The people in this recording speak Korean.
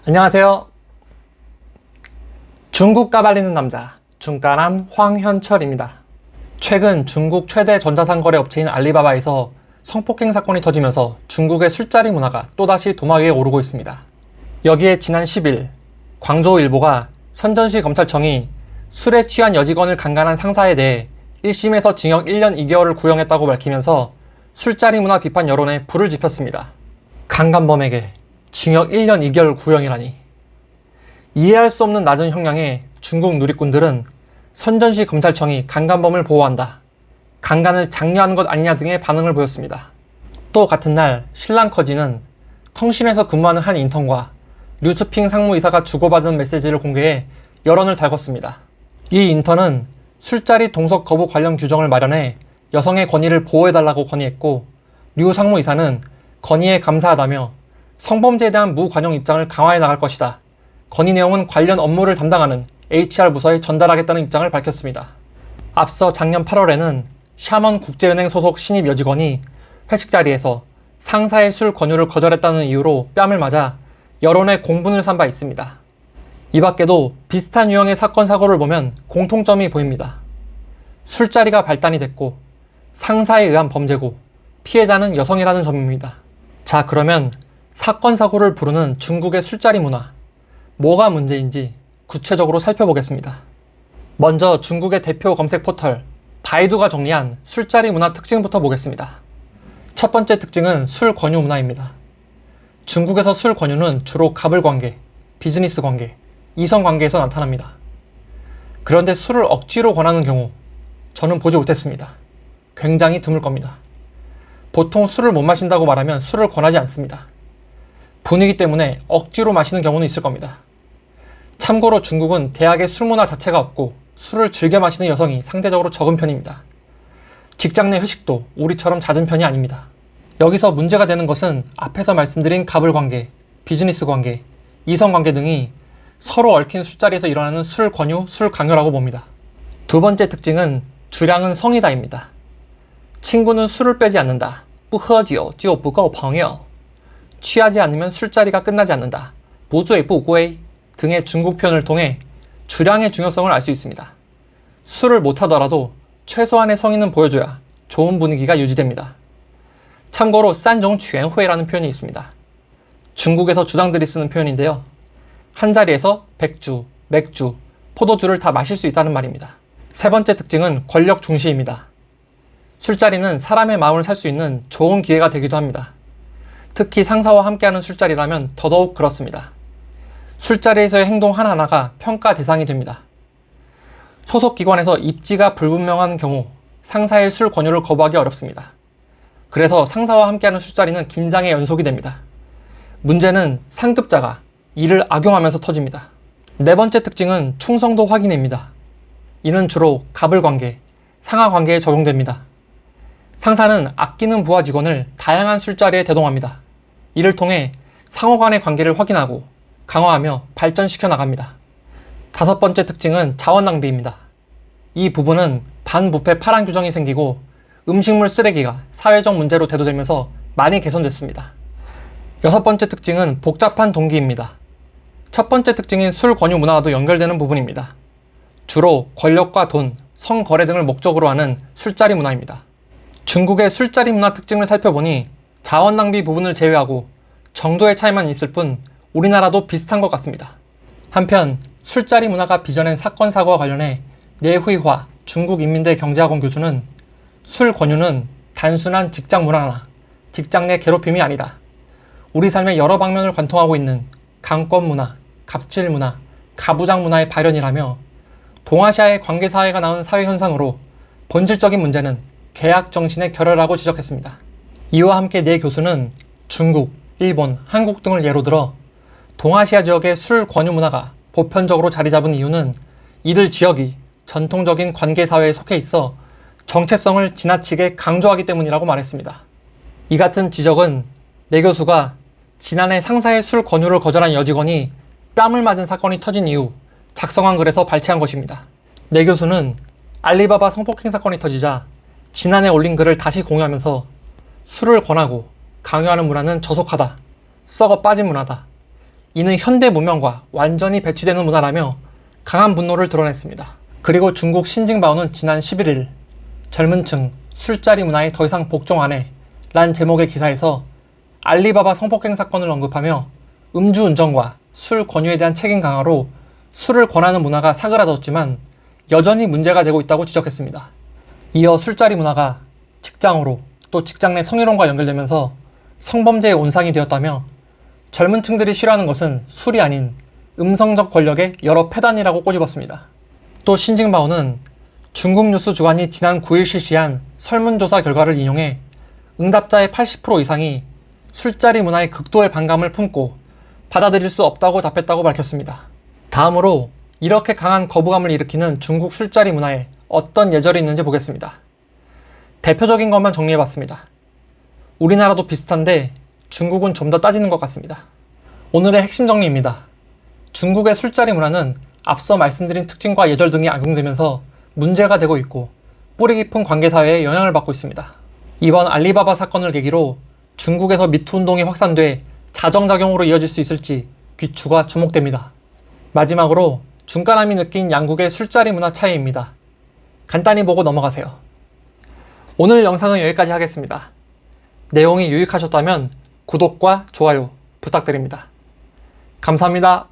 안녕하세요. 중국 까발리는 남자, 중까남 황현철입니다. 최근 중국 최대 전자상거래 업체인 알리바바에서 성폭행 사건이 터지면서 중국의 술자리 문화가 또다시 도마 위에 오르고 있습니다. 여기에 지난 10일 광저우일보가 선전시 검찰청이 술에 취한 여직원을 강간한 상사에 대해 1심에서 징역 1년 2개월을 구형했다고 밝히면서 술자리 문화 비판 여론에 불을 지폈습니다. 강간범에게 징역 1년 2개월 구형이라니. 이해할 수 없는 낮은 형량에 중국 누리꾼들은 선전시 검찰청이 강간범을 보호한다, 강간을 장려하는 것 아니냐 등의 반응을 보였습니다. 또 같은 날 신랑커지는 텅신에서 근무하는 한 인턴과 류츠핑 상무이사가 주고받은 메시지를 공개해 여론을 달궜습니다. 이 인턴은 술자리 동석 거부 관련 규정을 마련해 여성의 권의를 보호해달라고 건의했고, 류 상무이사는 건의에 감사하다며 성범죄에 대한 무관용 입장을 강화해 나갈 것이다, 건의 내용은 관련 업무를 담당하는 HR 부서에 전달하겠다는 입장을 밝혔습니다. 앞서 작년 8월에는 샤먼 국제은행 소속 신입 여직원이 회식 자리에서 상사의 술 권유를 거절했다는 이유로 뺨을 맞아 여론의 공분을 산 바 있습니다. 이 밖에도 비슷한 유형의 사건 사고를 보면 공통점이 보입니다. 술자리가 발단이 됐고 상사에 의한 범죄고 피해자는 여성이라는 점입니다. 자, 그러면 사건 사고를 부르는 중국의 술자리 문화, 뭐가 문제인지 구체적으로 살펴보겠습니다. 먼저 중국의 대표 검색 포털 바이두가 정리한 술자리 문화 특징부터 보겠습니다. 첫 번째 특징은 술 권유 문화입니다. 중국에서 술 권유는 주로 갑을 관계, 비즈니스 관계, 이성 관계에서 나타납니다. 그런데 술을 억지로 권하는 경우 저는 보지 못했습니다. 굉장히 드물 겁니다. 보통 술을 못 마신다고 말하면 술을 권하지 않습니다. 분위기 때문에 억지로 마시는 경우는 있을 겁니다. 참고로 중국은 대학에 술 문화 자체가 없고 술을 즐겨 마시는 여성이 상대적으로 적은 편입니다. 직장 내 회식도 우리처럼 잦은 편이 아닙니다. 여기서 문제가 되는 것은 앞에서 말씀드린 갑을 관계, 비즈니스 관계, 이성 관계 등이 서로 얽힌 술자리에서 일어나는 술 권유, 술 강요라고 봅니다. 두 번째 특징은 주량은 성이다입니다. 친구는 술을 빼지 않는다, 不喝酒就不够朋友. 취하지 않으면 술자리가 끝나지 않는다, 不醉不归 등의 중국 표현을 통해 주량의 중요성을 알 수 있습니다. 술을 못하더라도 최소한의 성의는 보여줘야 좋은 분위기가 유지됩니다. 참고로 싼종취엔회라는 표현이 있습니다. 중국에서 주당들이 쓰는 표현인데요. 한 자리에서 백주, 맥주, 포도주를 다 마실 수 있다는 말입니다. 세 번째 특징은 권력 중시입니다. 술자리는 사람의 마음을 살 수 있는 좋은 기회가 되기도 합니다. 특히 상사와 함께하는 술자리라면 더더욱 그렇습니다. 술자리에서의 행동 하나하나가 평가 대상이 됩니다. 소속 기관에서 입지가 불분명한 경우 상사의 술 권유를 거부하기 어렵습니다. 그래서 상사와 함께하는 술자리는 긴장의 연속이 됩니다. 문제는 상급자가 이를 악용하면서 터집니다. 네 번째 특징은 충성도 확인입니다. 이는 주로 갑을 관계, 상하 관계에 적용됩니다. 상사는 아끼는 부하 직원을 다양한 술자리에 대동합니다. 이를 통해 상호 간의 관계를 확인하고 강화하며 발전시켜 나갑니다. 다섯 번째 특징은 자원 낭비입니다. 이 부분은 반부패 파란 규정이 생기고 음식물 쓰레기가 사회적 문제로 대두되면서 많이 개선됐습니다. 여섯 번째 특징은 복잡한 동기입니다. 첫 번째 특징인 술 권유 문화와도 연결되는 부분입니다. 주로 권력과 돈, 성거래 등을 목적으로 하는 술자리 문화입니다. 중국의 술자리 문화 특징을 살펴보니 자원 낭비 부분을 제외하고 정도의 차이만 있을 뿐 우리나라도 비슷한 것 같습니다. 한편 술자리 문화가 빚어낸 사건 사고와 관련해 내후이화 중국인민대 경제학원 교수는 술 권유는 단순한 직장 문화나 직장 내 괴롭힘이 아니다, 우리 삶의 여러 방면을 관통하고 있는 강권 문화, 갑질 문화, 가부장 문화의 발현이라며 동아시아의 관계사회가 낳은 사회 현상으로 본질적인 문제는 계약 정신의 결여라고 지적했습니다. 이와 함께 내 교수는 중국, 일본, 한국 등을 예로 들어 동아시아 지역의 술 권유 문화가 보편적으로 자리 잡은 이유는 이들 지역이 전통적인 관계사회에 속해 있어 정체성을 지나치게 강조하기 때문이라고 말했습니다. 이 같은 지적은 내 교수가 지난해 상사의 술 권유를 거절한 여직원이 뺨을 맞은 사건이 터진 이후 작성한 글에서 발췌한 것입니다. 내 교수는 알리바바 성폭행 사건이 터지자 지난해 올린 글을 다시 공유하면서 술을 권하고 강요하는 문화는 저속하다, 썩어 빠진 문화다, 이는 현대 문명과 완전히 배치되는 문화라며 강한 분노를 드러냈습니다. 그리고 중국 신징바오는 지난 11일 젊은 층 술자리 문화에 더 이상 복종 안 해 란 제목의 기사에서 알리바바 성폭행 사건을 언급하며 음주운전과 술 권유에 대한 책임 강화로 술을 권하는 문화가 사그라졌지만 여전히 문제가 되고 있다고 지적했습니다. 이어 술자리 문화가 직장으로 또 직장 내 성희롱과 연결되면서 성범죄의 온상이 되었다며 젊은 층들이 싫어하는 것은 술이 아닌 음성적 권력의 여러 패단이라고 꼬집었습니다. 또 신징바오는 중국 뉴스 주간이 지난 9일 실시한 설문조사 결과를 인용해 응답자의 80% 이상이 술자리 문화에 극도의 반감을 품고 받아들일 수 없다고 답했다고 밝혔습니다. 다음으로 이렇게 강한 거부감을 일으키는 중국 술자리 문화에 어떤 예절이 있는지 보겠습니다. 대표적인 것만 정리해봤습니다. 우리나라도 비슷한데 중국은 좀 더 따지는 것 같습니다. 오늘의 핵심 정리입니다. 중국의 술자리 문화는 앞서 말씀드린 특징과 예절 등이 악용되면서 문제가 되고 있고 뿌리 깊은 관계사회에 영향을 받고 있습니다. 이번 알리바바 사건을 계기로 중국에서 미투 운동이 확산돼 자정작용으로 이어질 수 있을지 귀추가 주목됩니다. 마지막으로 중까람이 느낀 양국의 술자리 문화 차이입니다. 간단히 보고 넘어가세요. 오늘 영상은 여기까지 하겠습니다. 내용이 유익하셨다면 구독과 좋아요 부탁드립니다. 감사합니다.